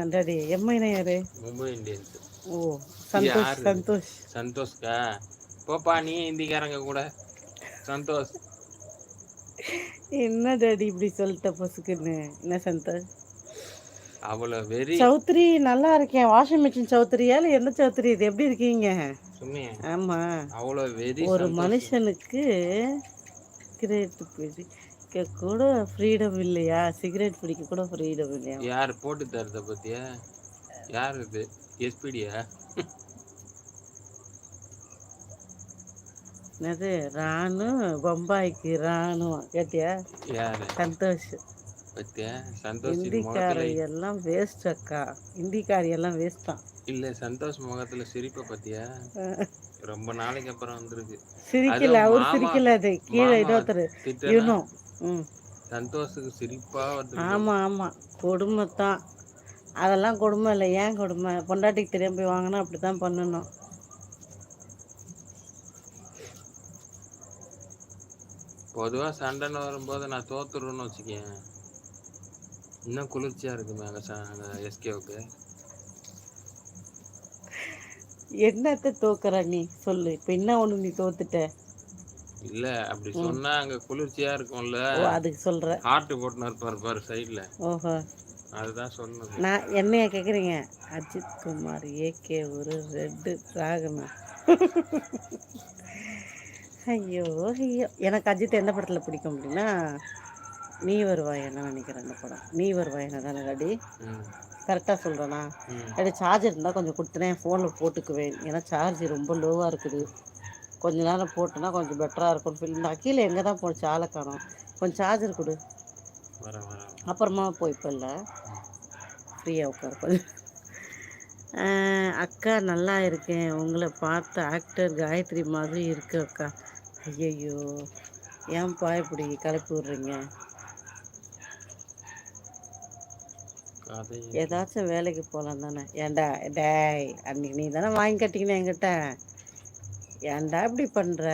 அடடே எம்ஐனா யாரு? மும்பை இண்டியன்ஸ். ஓ சந்தோஷ் யாரு சந்தோஷ். சந்தோஷ்கா? போப்பா நீ இந்திக்காரங்க கூட சந்தோஷ். என்ன டாடி இப்படி சொல்லிட்ட பொசுக்குன்னு? என்ன சந்தோஷ்? அவ்வளோ வெறி. சௌத்ரி நல்லா இருக்கேன். வாஷிங் மிஷின் சௌத்ரியா இல்லை எந்த சௌத்ரி இது? எப்படி இருக்கீங்க? சும்மி ஆமா, அவ்வளோ வெறி ஒரு சந்தோஷ். மனுஷனுக்கு சிகரெட் பிடிக்க கூட ஃப்ரீடம் இல்லையா? சிகரெட் பிடிக்க கூட ஃப்ரீடம் இல்லையா? யார் போட்டு தரத பத்தியா? யார் இது? எஸ்பிடியா? என்னது ராணு பம்பாய்க்கு ராணுவம் கேட்டியா? யாரு சந்தோஷ். பத்தியா? சந்தோஷ் முகத்துல இந்திக்காரி எல்லாம் வேஸ்ட் அக்கா. இந்திக்காரி எல்லாம் வேஸ்ட் தான். இல்ல சந்தோஷ் முகத்துல சிரிப்பை பத்தியா? ரொம்ப நாளைக்கு அப்புறம் வந்திருக்கு. அதோ சிரிக்கல, அவர் மாமா சிரிக்கல. அது கீழே மாமா இன்னொருத்தர் திட்டனா யூனோ. ம் சந்தோஷுக்கு சிரிப்பா வந்துருக்கு. ஆமாம் ஆமாம், கொடுமை தான். அதெல்லாம் கொடுமை இல்லை. ஏன் கொடுமை? பொண்டாட்டிக்கு தெரியாம போய் வாங்கினா அப்படி தான் பண்ணணும். பொதுவா சண்டைன்னு வரும்போது நான் தோத்துருன்னு வச்சுக்கேன். இன்னும் குளிர்ச்சியா இருக்குமே அங்க எஸ்கேவுக்கு. என்னத்த தோக்குற நீ சொல்லு? இப்போ என்ன ஒன்று நீ தோத்துட்ட? இல்ல அப்படி சொன்னா அங்க குளிர்ச்சியா இருக்கும்ல. ஓ அதுக்கு சொல்கிற? ஹார்ட் போட்டுன்னு இருப்பாரு பாரு சைட்ல. ஓஹோ, அதுதான் சொன்னது. நான் என்னைய கேட்குறீங்க? அஜித் குமார் ஏகே ஒரு ரெட்டு டிராகனா? ஐயோ ஐயோ, எனக்கு அஜித் எந்த படத்தில் பிடிக்கும் அப்படின்னா, நீ வருவாயன்னு நினைக்கிறேன். அந்த படம் நீ வருவாயன்னு தானே டாடி? கரெக்டாக சொல்கிறேண்ணா? டாடி சார்ஜர் இருந்தால் கொஞ்சம் கொடுத்துனேன், ஃபோனில் போட்டுக்குவேன். ஏன்னா சார்ஜ் ரொம்ப லோவாக இருக்குது. கொஞ்ச நேரம் போட்டுனா கொஞ்சம் பெட்டராக இருக்கும்னு ஃபீல். இந்த அக்கீல் எங்கே தான் போச்சு? ஆளை காணோம். கொஞ்சம் சார்ஜர் கொடு. அப்புறமா போய்ப்போ இல்லை, ஃப்ரீயாக உட்காரு கொஞ்சம். அக்கா நல்லா இருக்கேன். உங்களை பார்த்த ஆக்டர் காயத்ரி மாதிரி இருக்கு அக்கா. ஐயையோ, ஏன்பா இப்படி கிளப்பி விட்றீங்க? ஏதாச்சும் வேலைக்கு போகலாம் தானே? ஏன்டா டேய், அன்றைக்கி நீ தானே வாங்கி கட்டிக்கின என்கிட்ட. ஏன்டா இப்படி பண்ணுற?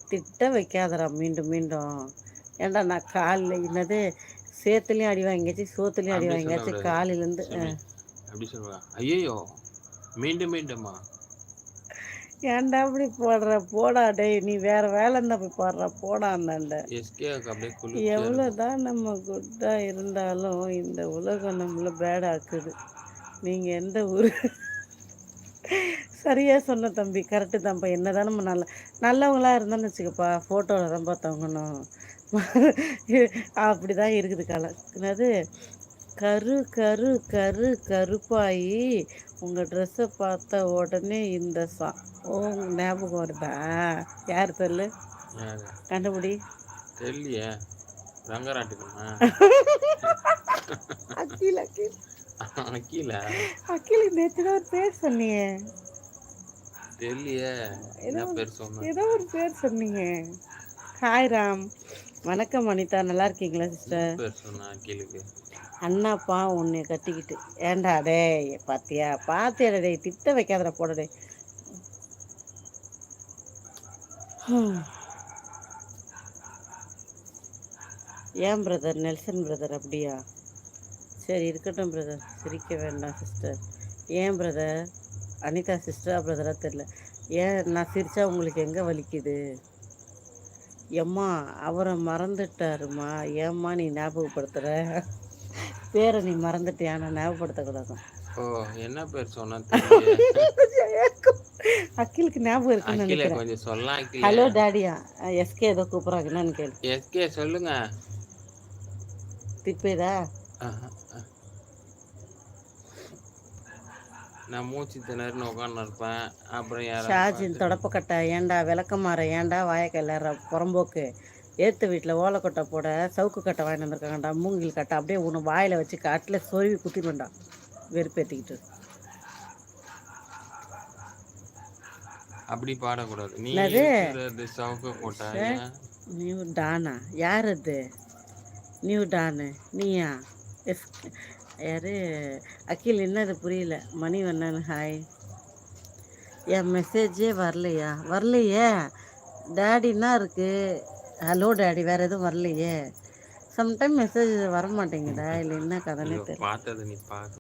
திட்ட வைக்காதடா மீண்டும் மீண்டும். ஏன்டா நான் காலில் என்னது சேத்துலேயும் அடி வாங்கியாச்சு, சோத்துலேயும் அடி வாங்கியாச்சு. காலிலேருந்து அப்படி சொல்லுவா. ஐயோ மீண்டும் மீண்டுமா? ஏன்டா இப்படி போடுற? போடா டேய், நீ வேற வேலை இருந்தால் போய் போடுற. போடா அந்தாண்ட. எவ்வளோதான் நம்ம குட்டாக இருந்தாலும் இந்த உலகம் நம்மளை பேடாக்குது. நீங்கள் எந்த ஊர்? சரியாக சொன்ன தம்பி, கரெக்டு தான்ப்பா. என்ன தான் நம்ம நல்லவங்களாக இருந்தோன்னு வச்சுக்கப்பா, ஃபோட்டோவில் தான் பார்த்தவங்கணும். அப்படி தான் இருக்குது காலம். என்னது கரு கரு கரு கருப்பாயி உங்கள் ட்ரெஸ்ஸை பார்த்த உடனே இந்த ஞாபகம் வருதா? யார் சொல்லு? கண்டுபிடி. தெரியலையே. ரங்கராட்டினமா? அக்கீல் அக்கீல் அக்கீலா? அக்கீலுக்கு நேற்று தான் ஒரு பேர் சொன்னியே. தெரியலையே, என்ன பேர் சொன்ன? ஏதோ ஒரு பேர் சொன்னீங்க. ஹாய் ராம். வணக்கம் அனிதா, நல்லா இருக்கீங்களா சிஸ்டர்? பேர் சொன்னா அக்கீலுக்கு? அண்ணாப்பா உன்னை கட்டிக்கிட்டு. ஏண்டா டே, பாத்தியா டே? திட்ட வைக்காதடா, போடடே. ஏன் பிரதர்? நெல்சன் பிரதர் அப்படியா? சரி இருக்கட்டும் பிரதர், சிரிக்க வேண்டாம் சிஸ்டர். ஏன் பிரதர்? அனிதா சிஸ்டரா பிரதரா தெரில. ஏன் நான் சிரித்தா உங்களுக்கு எங்கே வலிக்குது? எம்மா அவரை மறந்துட்டாருமா. ஏம்மா நீ ஞாபகப்படுத்துகிற? பேரை நீ மறந்துட்டியா? நான் ஞாபகப்படுத்தக்கூடாது. ஓ, என்ன பேர் சொன்னா? அக்கிலுக்கு ஞாபகம் இருக்குன்னு நினைக்கிறேன். கொஞ்சம் சொல்லலாம். ஹலோ டாடியா, எஸ்கே ஏதோ கூப்பிட்றாங்க, என்னன்னு கேளு. எஸ்கே சொல்லுங்க. திப்பேதா? நான் மூச்சு திணறுன்னு உட்காந்து இருப்பேன். அப்புறம் ஷாஜின் தொடப்பக்கட்டை. ஏன்டா விளக்கமாற? ஏன்டா வாயக்கல்ல புறம்போக்கு? ஏற்று வீட்டில் ஓலைக்கொட்டை போட சவுக்கு கட்டை வாங்கிட்டு வந்திருக்காங்கடா. மூங்கில் கட்டை அப்படியே ஒன்று வாயில் வச்சு காட்டில் சொருவி குத்திடுவேன்டா, வெறுப்பேற்றிக்கிட்டு. அப்படி பாடக்கூடாது. நீ சவுக்கு போட்டா நியூ டானா? யார் அது நியூ டானு? நீயா? எஸ் யாரு? அகில் என்னது புரியல. மணி வண்ணன் ஹாய். என் மெசேஜே வரலையே. டேடின்னா இருக்குது. ஹலோ டேடி, வேறு எதுவும் வரலையே. சம்டைம் மெசேஜ் வரமாட்டேங்குதா? இல்ல என்ன கதன்னே ஐயோ! தெர்ல. பாத்தத நீ பாக்க